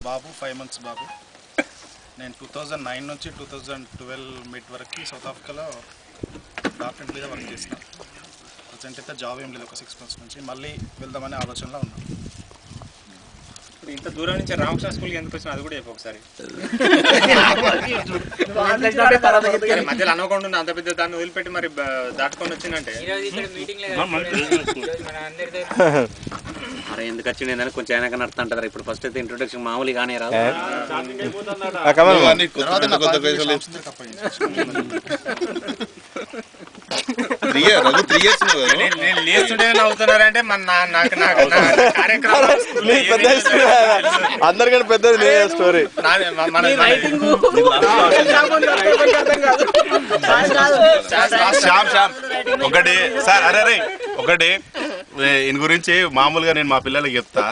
బాబు 5 months బాబు. నేను 2009 నుంచి 2012 mid వరకు సౌత్ ఆఫ్రికాలో డాక్టరేట్ మీద వర్క్ చేసిన. ప్రజెంట్ అయితే జాబ్ ఏం లేదు, ఒక 6 months నుంచి. మళ్ళీ వెళ్దామనే ఆలోచనలో ఉన్నాను. ఇంత దూరం నుంచి రామకృష్ణ స్కూల్కి ఎందుకు వచ్చినా అది కూడా చెప్పు ఒకసారి. మధ్యలో అనుకోకుండా అంత పెద్ద దాన్ని వదిలిపెట్టి మరి దాటుకొని వచ్చిందంటే అరే ఎందుకు వచ్చింది ఏందని కొంచెం అయినాక నడుతా అంటారు. ఇప్పుడు ఫస్ట్ అయితే ఇంట్రొడక్షన్ మామూలు కానీ రాదు. నేను లేస్తుంటే అవుతున్నారంటే అందరికంటే పెద్దది స్టోరీ. ఒకటి సార్, అరే ఒకటి ఈయన గురించి మామూలుగా నేను మా పిల్లలకి చెప్తా,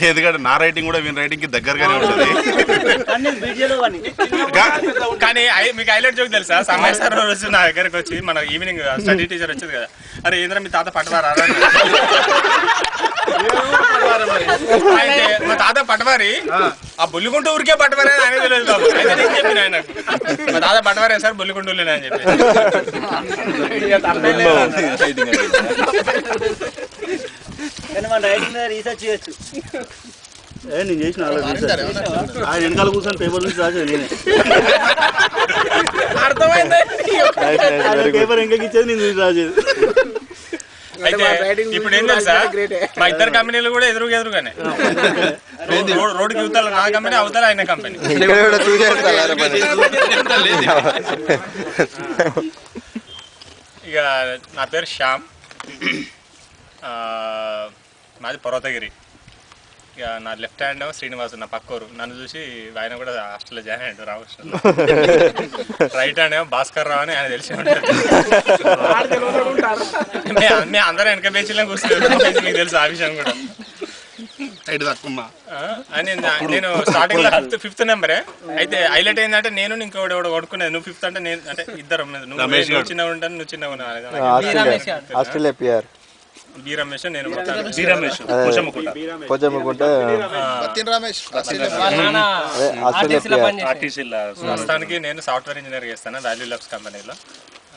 ఎందుకంటే నా రైటింగ్ కూడా వీని రైటింగ్ కి దగ్గరగానే ఉంటుంది. కానీ మీకు హైలైట్ జోక్ తెలుసా? సమయ సార్ రోజు నా దగ్గరకు వచ్చి మన ఈవినింగ్ స్టడీ టీచర్ వచ్చింది కదా, అరే ఏంద్ర మీ తాత పట్టవారా అయితే మా తాత పట్టవారి ఆ బొల్లిగుంటూ ఊరికే పట్టవారే అని తెలియదు బాబు. అయితే నేను చెప్పిన ఆయనకు మా తాత పట్టవారే సార్ బొల్లిగుంటూలేనా అని చెప్పి. రీసెర్చ్ చేయొచ్చు. నేను చేసిన ఆయన వెనకాల కూర్చొని పేపర్ నుంచి రాసేది నేనే. అర్థమైంది. పేపర్ ఇంకా ఇచ్చేది నేను చూసి రాసేది. అయితే ఇప్పుడు ఏం తెలుసా, మా ఇద్దరు కంపెనీలు కూడా ఎదురుగానే రోడ్డుకి ఇవతల నా కంపెనీ, అవతల ఆయన కంపెనీ. ఇక నా పేరు శ్యామ్, మాది పర్వతగిరి. ఇక నా లెఫ్ట్ హ్యాండ్ శ్రీనివాస్, నా పక్కోరు. నన్ను చూసి ఆయన కూడా హాస్టల్లో జాయిన్ అయ్యాడు రామకృష్ణ. రైట్ హ్యాండ్ ఏమో భాస్కర్ రావు అని ఆయన తెలిసి ఉంటాడు. మేము అందరం వెనక బెంచ్లో కూర్చున్నాం, మీకు తెలుసు ఆ విషయం కూడా. నేను స్టార్టింగ్ లో 5th నెంబరే. అయితే హైలైట్ ఏంటంటే నేను ఇంకోటి కొడుకునేది. నువ్వు 5th అంటే నేను అంటే ఇద్దరు, నువ్వు చిన్నగా ఉంటాను, నువ్వు చిన్నగా ఆస్ట్రేలియా బి రమేష్, నేను ప్రస్తుతానికి నేను సాఫ్ట్వేర్ ఇంజనీర్ చేస్తాను వాల్యూ ల్యాబ్స్ కంపెనీలో.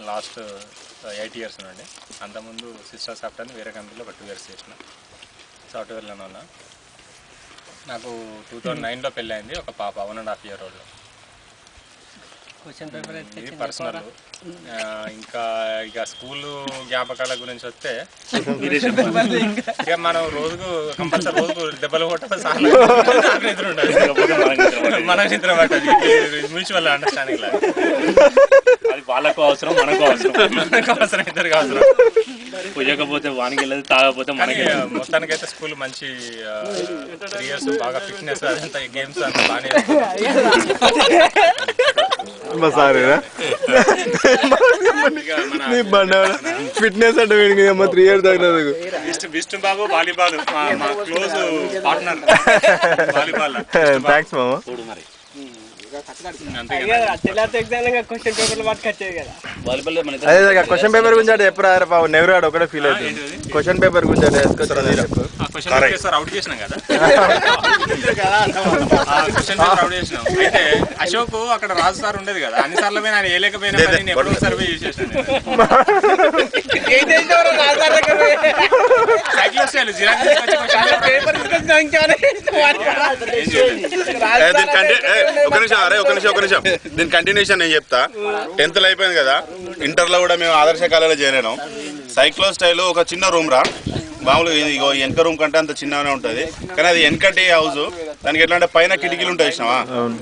లాస్ట్ 8 years నుండి. అంతకుముందు సిస్టర్ సాఫ్ట్వేర్ అని వేరే కంపెనీలో ఒక 2 years చేసిన. సాఫ్ట్వేర్లోనే ఉన్నా. నాకు 2009లో పెళ్ళి అయింది, ఒక పాప 1.5 year old. ఇది పర్సనల్. ఇంకా ఇక స్కూల్ జ్ఞాపకాల గురించి వస్తే, ఇక మనం రోజుకు కంపల్సరీ రోజుకు దెబ్బలు కొట్ట సార్లు నిద్ర ఉండాలి, మనకు నిద్ర పట్టదు. మ్యూచువల్ అండర్స్టాండింగ్ లాగా. అది వాళ్ళకు అవసరం, మనకు అవసరం, మనకు అవసరం, ఇద్దరికి అవసరం. పోయకపోతే వానికి వెళ్ళదు, తాగకపోతే మనకి. మొత్తానికి అయితే స్కూల్ మంచి 3 years బాగా ఫిట్నెస్, అదంతా గేమ్స్ అంతా బాగానే. ఫిట్నెస్ అంటే 3 years తగినది. Vishnu Babu volleyball close partner. Volleyball thanks మామ. అదే క్వశ్చన్ పేపర్ గురించి అంటే ఎప్పుడు నెవరు ఆడు ఒకటే ఫీల్ అవుతుంది. క్వశ్చన్ పేపర్ గురించి అంటే అవుట్ చేసినాం కదా, అవుట్ చేసినాం. అయితే అశోక్ అక్కడ రాజు సార్ ఉండేది కదా, అన్ని సార్లు పోయినా ఆయన వేయలేకపోయినా నేను ఎప్పుడో సర్వే చేసేసాను. ఒక నిమిషం దీని కంటిన్యూషన్ నేను చెప్తా. 10th లో అయిపోయింది కదా, ఇంటర్లో కూడా మేము ఆదర్శ కాలేజీలో చేరాను. సైక్లో స్టైల్ ఒక చిన్న రూమ్ రా, మామూలుగా ఇగో వెనక రూమ్ కంటే అంత చిన్నగానే ఉంటుంది. కానీ అది వెనకటి హౌస్, దానికి ఎట్లా అంటే పైన కిటికీలు ఉంటాయి ఇష్టమా,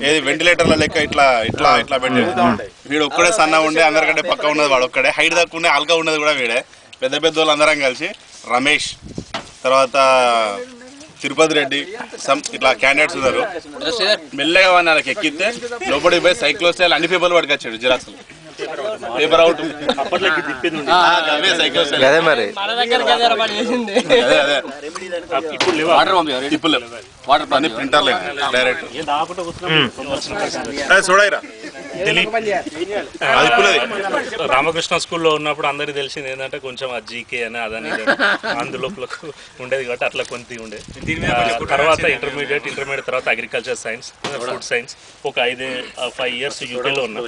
ఏది వెంటిలేటర్ల లెక్క ఇట్లా ఇట్లా ఇట్లా పెట్టి. వీడు ఒక్కడే సన్న ఉండే, అందరికంటే పక్క ఉన్నది వాడు ఒక్కడే. హైట్ తక్కువ ఉండే, అల్గా ఉన్నది కూడా వీడే. పెద్ద పెద్ద వాళ్ళు అందరం కలిసి రమేష్, తర్వాత తిరుపతి రెడ్డి, ఇట్లా క్యాండిడేట్స్ ఉన్నారు. మెల్లగా వాళ్ళకి ఎక్కితే లోపలికి పోయి సైక్లో స్టైల్ అన్ని పేపర్లు పట్టుకొచ్చాడు, జిరాక్స్లు. పేపర్ అవుట్ అదే మరి వాటర్ ప్రింటర్ లేదు డైరెక్ట్ చూడరా. అది ఇప్పుడే రామకృష్ణ స్కూల్లో ఉన్నప్పుడు అందరికీ తెలిసింది ఏంటంటే కొంచెం ఆ జీకే అని అదని అందులో ఉండేది కాబట్టి అట్లా కొంత ఉండేది. తర్వాత ఇంటర్మీడియట్ తర్వాత అగ్రికల్చర్ సైన్స్, ఫుడ్ సైన్స్ ఒక 5 ఇయర్స్ యూకేలో ఉన్నా.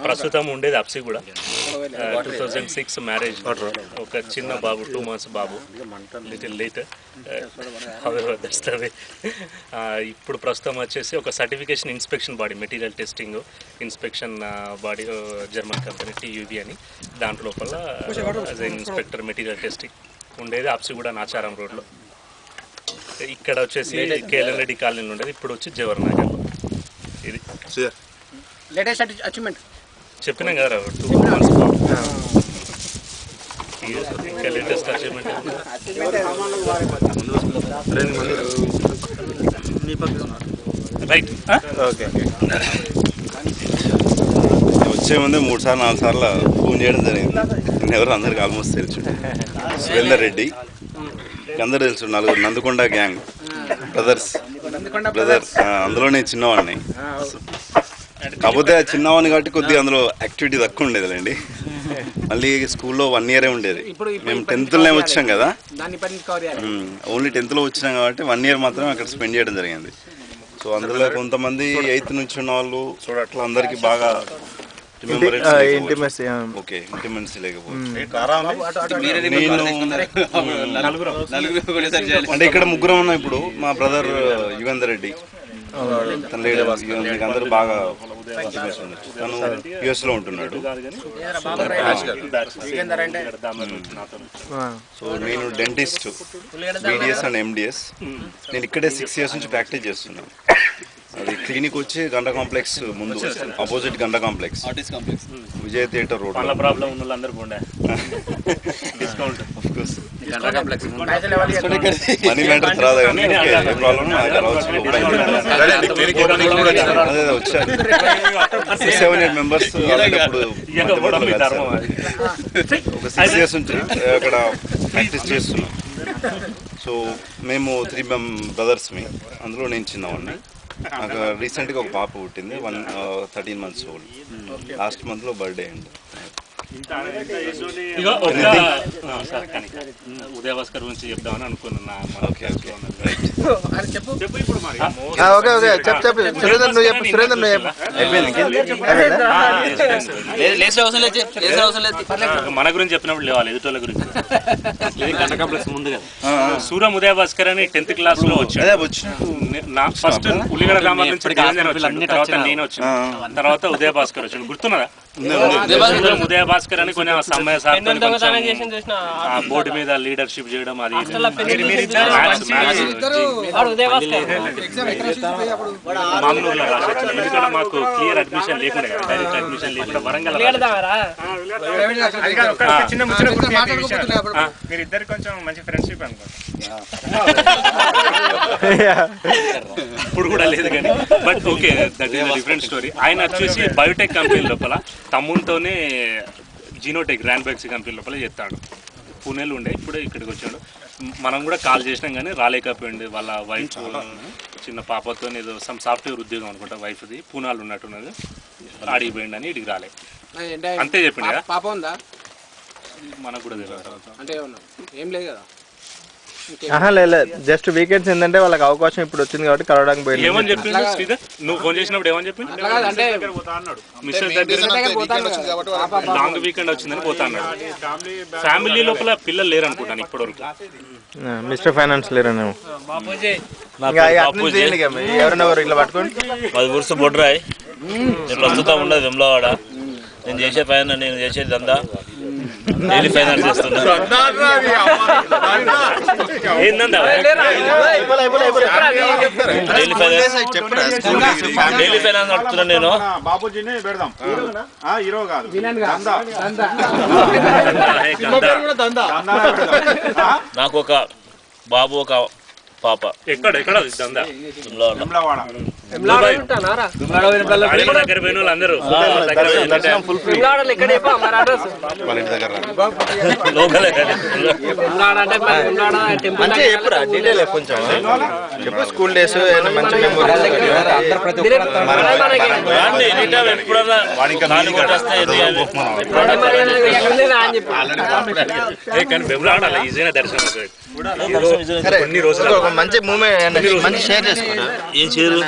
ప్రస్తుతం ఉండేది అప్సి కూడా. 2006 మ్యారేజ్, ఒక చిన్న బాబు, 2 months బాబు, లిటిల్ లేట్. ఇప్పుడు ప్రస్తుతం వచ్చేసి ఒక certification inspection body, material testing inspection body, German company TUV అని, దాంట్లో లోపల యాజ్ ఇన్స్పెక్టర్ మెటీరియల్ టెస్టింగ్ ఉండేది. అప్సి కూడా నాచారం రోడ్లో. ఇక్కడ వచ్చేసి కేఎల్ఎన్ రెడ్డి కాలనీలో ఉండేది, ఇప్పుడు వచ్చి జవహర్ నగర్లో. ఇది లేటెస్ట్ అచీవ్మెంట్ చెప్పినాం కదా 2 months ఇంకా లేటెస్ట్ అచీవ్మెంట్. Right, okay. వచ్చే ముందే 3 సార్లు 4 సార్లు ఫోన్ చేయడం జరిగింది. ఎవరు అందరికి ఆల్మోస్ట్ తెలుసు. సురేందర్ రెడ్డి అందరూ తెలుసు. 4 నందికొండ గ్యాంగ్ బ్రదర్, అందులో నేను చిన్నవాడిని. కాకపోతే చిన్నవాడిని కాబట్టి కొద్దిగా అందులో యాక్టివిటీ తక్కువ ఉండేదిలేండి. మళ్ళీ స్కూల్లో 1 year ఉండేది. మేము 10th వచ్చాం కదా, ఓన్లీ 10th వచ్చినాం కాబట్టి 1 year మాత్రమే అక్కడ స్పెండ్ చేయడం జరిగింది. సో అందులో కొంతమంది 8th నుంచి ఉన్న వాళ్ళు అట్లా అందరికి బాగా ఇంటిమసీ లేకపోతే అంటే ఇక్కడ 3 ఉన్నాం. ఇప్పుడు మా బ్రదర్ యుగేందర్ రెడ్డి, తన లీడర్ అందరూ బాగా తను US లో ఉంటున్నాడు. సో నేను డెంటిస్ట్, BDS అండ్ MDS. నేను ఇక్కడే 6 years నుంచి ప్రాక్టీస్ చేస్తున్నాను. అది క్లినిక్ వచ్చి గంట కాంప్లెక్స్ ముందు, ఆపోజిట్ గంట complex, Vijay theatre road. Problem ఉన్న వాళ్ళందరూ పోండి, discount of course. Money matter తర్వాత కానీ ఏ ప్రాబ్లం అదే వచ్చారు. 6-7-8 members ఒక 6 years నుంచి అక్కడ ప్రాక్టీస్ చేస్తున్నాం. సో మేము 3 brothers, అందులో నేను చిన్నవాడిని. నాకు రీసెంట్గా ఒక పాప పుట్టింది, 13 months old. లాస్ట్ మంత్లో బర్త్డే అండి. ఉదయ భాస్కర్ గురించి చెప్దామని అనుకున్నా. ఓకే సురేందర్ నువ్వు చెప్పు. సురేందర్ నువ్వు చెప్పు. మన గురించి చెప్పినప్పుడు లేవాలి, ఎదుటోళ్ళ గురించి. గంట కాంప్లెక్స్ ముందు కదా సూరం ఉదయ భాస్కర్ అని 10th class లో వచ్చాడు. ఫస్ట్ ఉల్లిగడ గ్రామం నుంచి తర్వాత నేను వచ్చాను, తర్వాత ఉదయ భాస్కర్ వచ్చాడు. గుర్తున్నదా? ఉదయ భాస్కర్ అని కొంచెం సమ్మయ్య సార్ బోర్డు మీద లీడర్షిప్ చేయడం, అది మామూలుగా రాసేది. ఎందుకంటే మాకు క్లియర్ అడ్మిషన్ లేకుండా కదా, డైరెక్ట్ అడ్మిషన్ లేకుండా వరంగల్. మీరిద్దరు కొంచెం మంచి ఫ్రెండ్షిప్ అనుకో. ఇప్పుడు కూడా లేదు కానీ, but okay, that is different story. ఆయన వచ్చేసి బయోటెక్ కంపెనీ లోపల తమ్మునితోనే జీనోటెక్ ర్యాన్బ్యాక్సీ కంపెనీ లోపల చేస్తాడు. పూణేలో ఉండే, ఇప్పుడే ఇక్కడికి వచ్చాడు. మనం కూడా కాల్ చేసినాం కానీ రాలేకపోయింది. వాళ్ళ వైఫ్ చిన్న పాపతో ఏదో సమ్ సాఫ్ట్వేర్ ఉద్యోగం అనుకుంటా వైఫ్ది, పూనాలు ఉన్నట్టున్నది, ఆడికి పోయిండు అని ఇడికి రాలే. అంతే చెప్పింది కదా. పాప ఉందా? మనకు కూడా తెలియదు అంటే ఏం లేదు కదా. లేదు, జస్ట్ వీకెండ్స్ ఏంటంటే వాళ్ళకి అవకాశం ఇప్పుడు వచ్చింది కాబట్టి కలవడానికి పోయింది. ఏమని చెప్పింది శ్రీధర్? నువ్వు ఫోన్ చేసినప్పుడు ఏమని చెప్పింది? మిస్టర్ దగ్గర లాంగ్ వీకెండ్ వచ్చిందని పోతా అన్నాడు. ఫ్యామిలీ లోపల పిల్లలు లేరు అనుకుంటాను ఇప్పటివరకు. మిస్టర్ ఫైనాన్స్ లేరనేమో. ఎవరెవరు ఇట్లా పట్టుకోండి. మాది ఊరుసు బొడ్రాయ్. నేను ప్రస్తుతం ఉండదు వెమ్లవాడ. నేను చేసే ఫైనాన్స్, నేను చేసే దందా డైలీ ఫైనాన్స్ చేస్తున్నా. డైలీ ఫైనాన్స్ నడుపుతున్నా నేను. నాకు ఒక బాబు, ఒక పాప. ఎక్కడ దగ్గర పోయిన వాళ్ళందరూ చెప్పు స్కూల్ డేస్ మంచి మెమోరీస్. రాండి anytime ఎప్పుడన్నా ఖాళీ కొట్టేస్తే ఎన్ని చేయాలి? ఏ కానీ వెమ్లవాడ అలా ఈజీగా దర్శనం అవుతుంది. సరే, కొన్ని రోజులు ఒక మంచి మూమెంట్ మంచి షేర్ చేసుకుంటా ఏం చేయరు